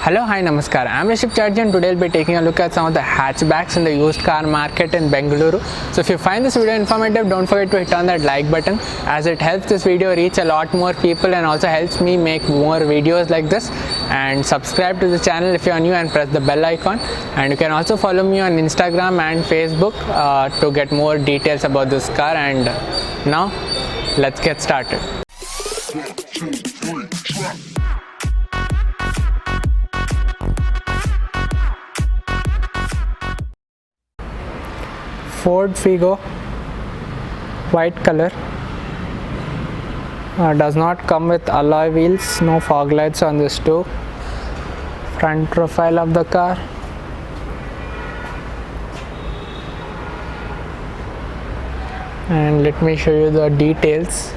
Hello, hi, namaskar. I'm Rishabh Chatterjee and today I'll be taking a look at some of the hatchbacks in the used car market in Bengaluru. So if you find this video informative, don't forget to hit on that like button as it helps this video reach a lot more people and also helps me make more videos like this. And subscribe to the channel if you are new and press the bell icon. And you can also follow me on Instagram and Facebook to get more details about this car. And now let's get started. Ford Figo, white color, does not come with alloy wheels, no fog lights on this too. Front profile of the car, and let me show you the details.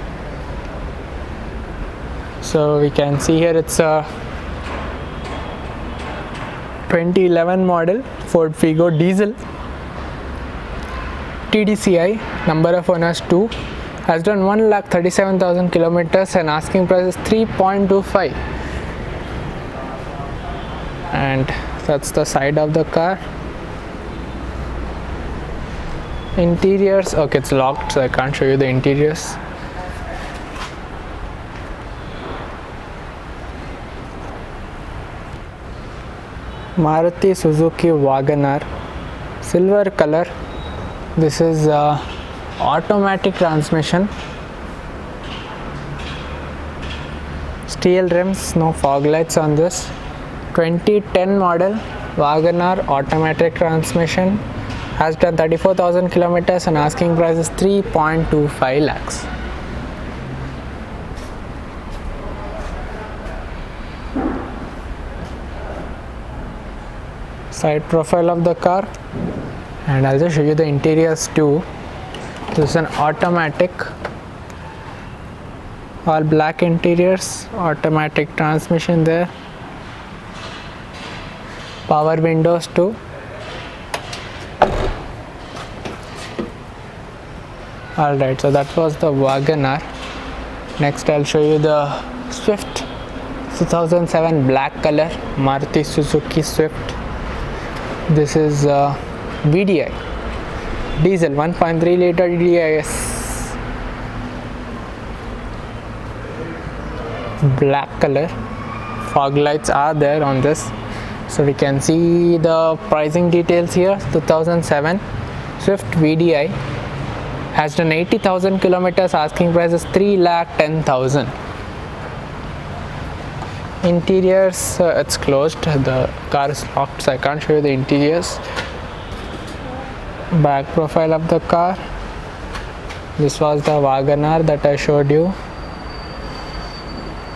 So we can see here it's a 2011 model Ford Figo diesel. TDCI, number of owners 2, has done 1,37,000 kilometers and asking price is 3.25. And that's the side of the car. Interiors, okay, it's locked, so I can't show you the interiors. Maruti Suzuki WagonR, silver color. This is automatic transmission, steel rims, no fog lights on this. 2010 model WagonR automatic transmission, has done 34,000 kilometers and asking price is 3.25 lakhs. Side profile of the car, and I'll just show you the interiors too. This is an automatic, all black interiors, automatic transmission there, power windows too. Alright, so that was the WagonR. Next I'll show you the Swift 2007 black color Maruti Suzuki Swift. This is VDI diesel 1.3 liter DIS, black color. Fog lights are there on this, so we can see the pricing details here. 2007 Swift VDI has done 80,000 kilometers, asking price is 3,10,000. Interiors, it's closed, the car is locked, so I can't show you the interiors. Back profile of the car, this was the WagonR that I showed you,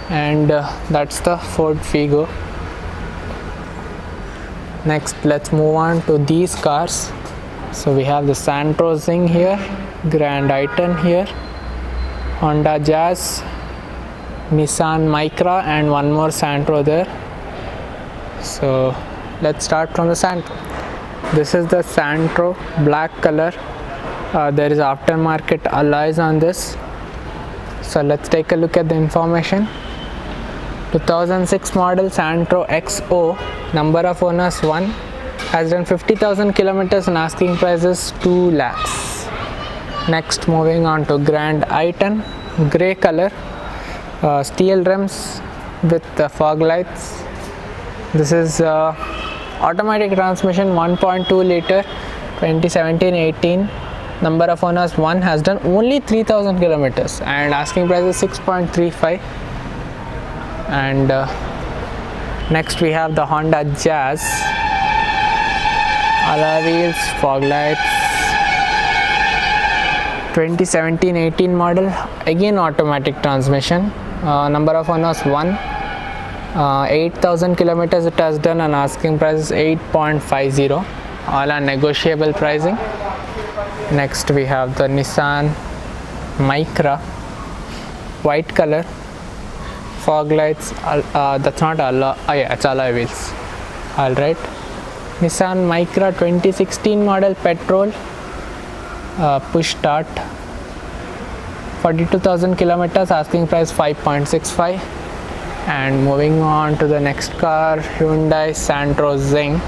and that's the Ford Figo. Next let's move on to these cars. So we have the Santro Zing here, Grand i10 here, Honda Jazz, Nissan Micra, and one more Santro there. So let's start from the Santro. This is the Santro, black color. There is aftermarket alloys on this. So let's take a look at the information. 2006 model Santro XO, number of owners 1, has done 50,000 kilometers and asking price is 2 lakhs. Next, moving on to Grand i10, grey color, steel rims with fog lights. This is automatic transmission, 1.2 liter, 2017-18, number of owners 1, has done only 3,000 kilometers and asking price is 6.35. And next we have the Honda Jazz, alloy wheels, fog lights, 2017-18 model, again automatic transmission, number of owners 1, 8,000 kilometers it has done and asking price is 8.50. all are negotiable pricing. Next we have the Nissan Micra, white color, fog lights, that's not alloy, yeah, it's alloy wheels. Alright, Nissan Micra 2016 model petrol, push start, 42,000 kilometers, asking price 5.65. And moving on to the next car, Hyundai Santro Zing,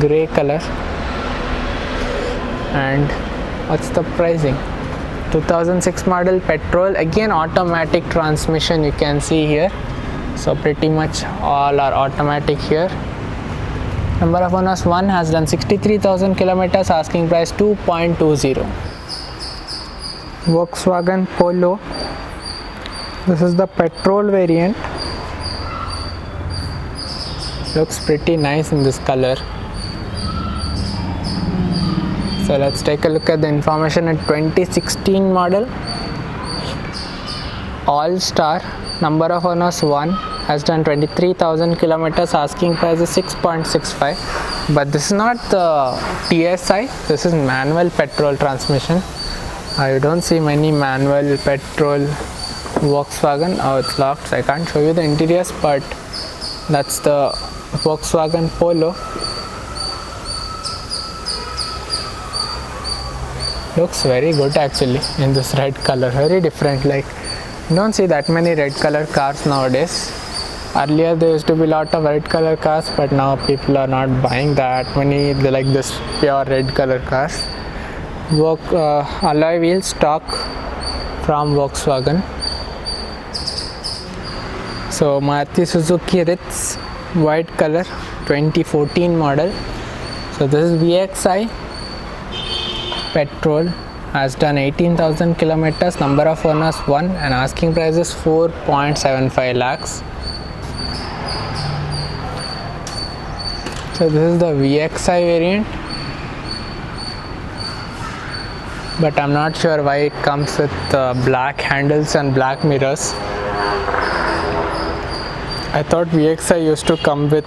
grey color. And what's the pricing? 2006 model, petrol, again automatic transmission, you can see here. So pretty much all are automatic here. Number of owners 1, has done 63,000 kilometers, asking price 2.20. Volkswagen Polo, this is the petrol variant. Looks pretty nice in this color. So let's take a look at the information. At 2016 model, all star, number of owners 1, has done 23,000 kilometers, asking price is 6.65. But this is not the TSI, this is manual petrol transmission. I don't see many manual petrol Volkswagen. Oh, it's locked, so I can't show you the interiors, but that's the Volkswagen Polo. Looks very good actually in this red color, very different. Like, you don't see that many red color cars nowadays. Earlier there used to be a lot of red color cars, but now people are not buying that many. They like this pure red color cars. Alloy wheels stock from Volkswagen. So Maruti Suzuki Ritz, white color, 2014 model. So this is VXI, petrol, has done 18,000 kilometers, number of owners 1, and asking price is 4.75 lakhs. So this is the VXI variant, but I'm not sure why it comes with black handles and black mirrors. I thought VXI used to come with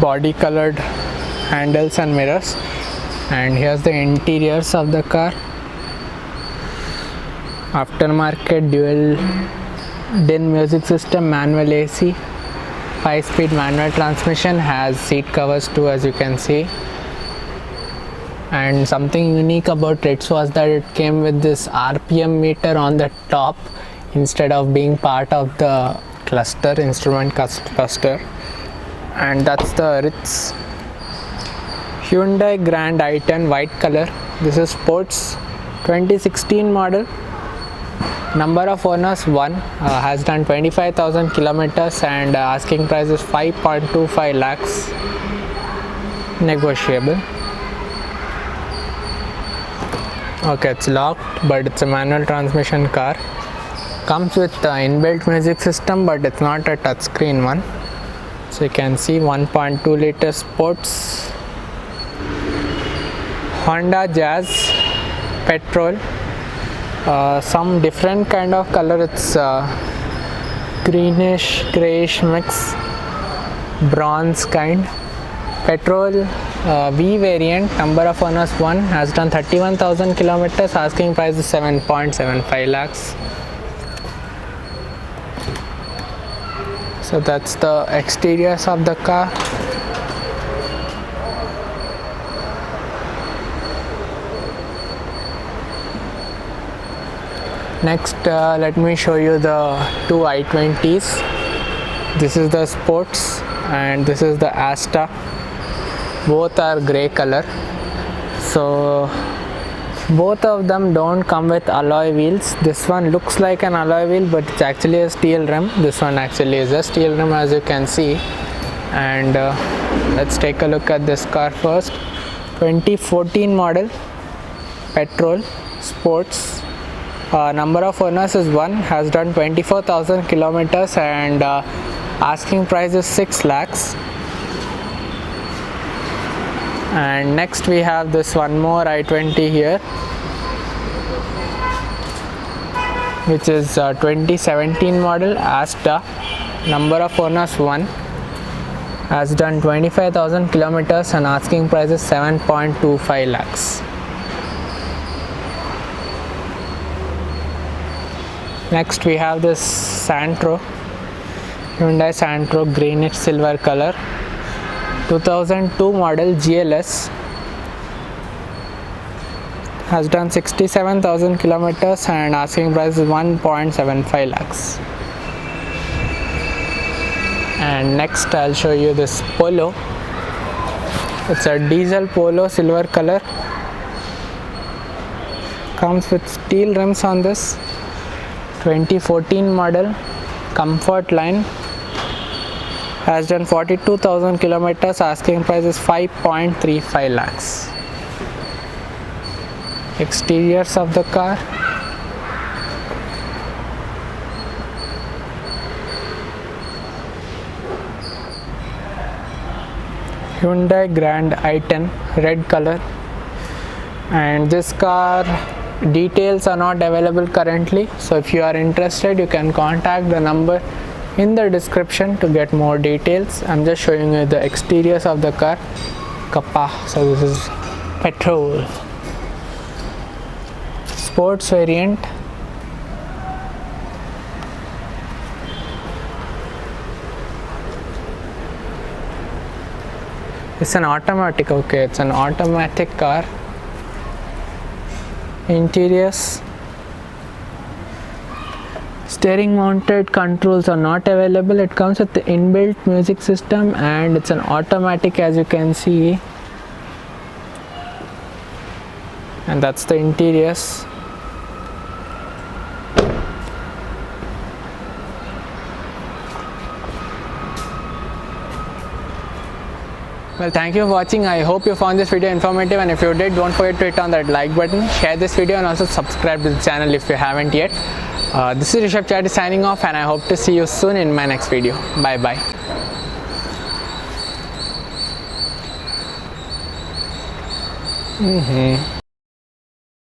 body colored handles and mirrors. And here's the interiors of the car. Aftermarket dual DIN music system, manual AC, 5-speed manual transmission, has seat covers too, as you can see. And something unique about it was that it came with this RPM meter on the top instead of being part of the cluster, instrument cluster. And that's the Ritz. Hyundai Grand i10, white color. This is sports, 2016 model. Number of owners 1, has done 25,000 kilometers, and asking price is 5.25 lakhs, negotiable. Okay, it's locked, but it's a manual transmission car. Comes with inbuilt music system, but it's not a touchscreen one. So you can see 1.2 liter sports. Honda Jazz, petrol, some different kind of color. It's greenish grayish mix, bronze kind. Petrol V variant, number of owners 1, has done 31,000 kilometers, asking price is 7.75 lakhs. So that's the exteriors of the car. Next, let me show you the two i20s. This is the sports and this is the Asta. Both are grey color. So both of them don't come with alloy wheels. This one looks like an alloy wheel, but it's actually a steel rim. This one actually is a steel rim, as you can see. And let's take a look at this car first. 2014 model, petrol, sports. Number of owners is 1, has done 24,000 kilometers, and asking price is 6 lakhs. And next we have this one more i20 here, which is 2017 model, Asta. Number of owners 1, has done 25,000 kilometers, and asking price is 7.25 lakhs. Next we have this Santro, Hyundai Santro, greenish silver color, 2002 model, GLS. has done 67,000 kilometers and asking price is 1.75 lakhs. And next I'll show you this Polo. It's a diesel Polo, silver color. Comes with steel rims on this. 2014 model, comfort line. Has done 42,000 kilometers, asking price is 5.35 lakhs. Exteriors of the car. Hyundai Grand i10, red color. And this car details are not available currently, so if you are interested you can contact the number in the description to get more details. I'm just showing you the exteriors of the car. Kappa, so this is petrol. Sports variant. It's an automatic, okay, it's an automatic car. Interiors. Steering mounted controls are not available. It comes with the inbuilt music system and it's an automatic, as you can see. And that's the interiors. Well, thank you for watching. I hope you found this video informative, and if you did, don't forget to hit on that like button, share this video, and also subscribe to the channel if you haven't yet. This is Rishabh Chatterjee signing off, and I hope to see you soon in my next video. Bye bye.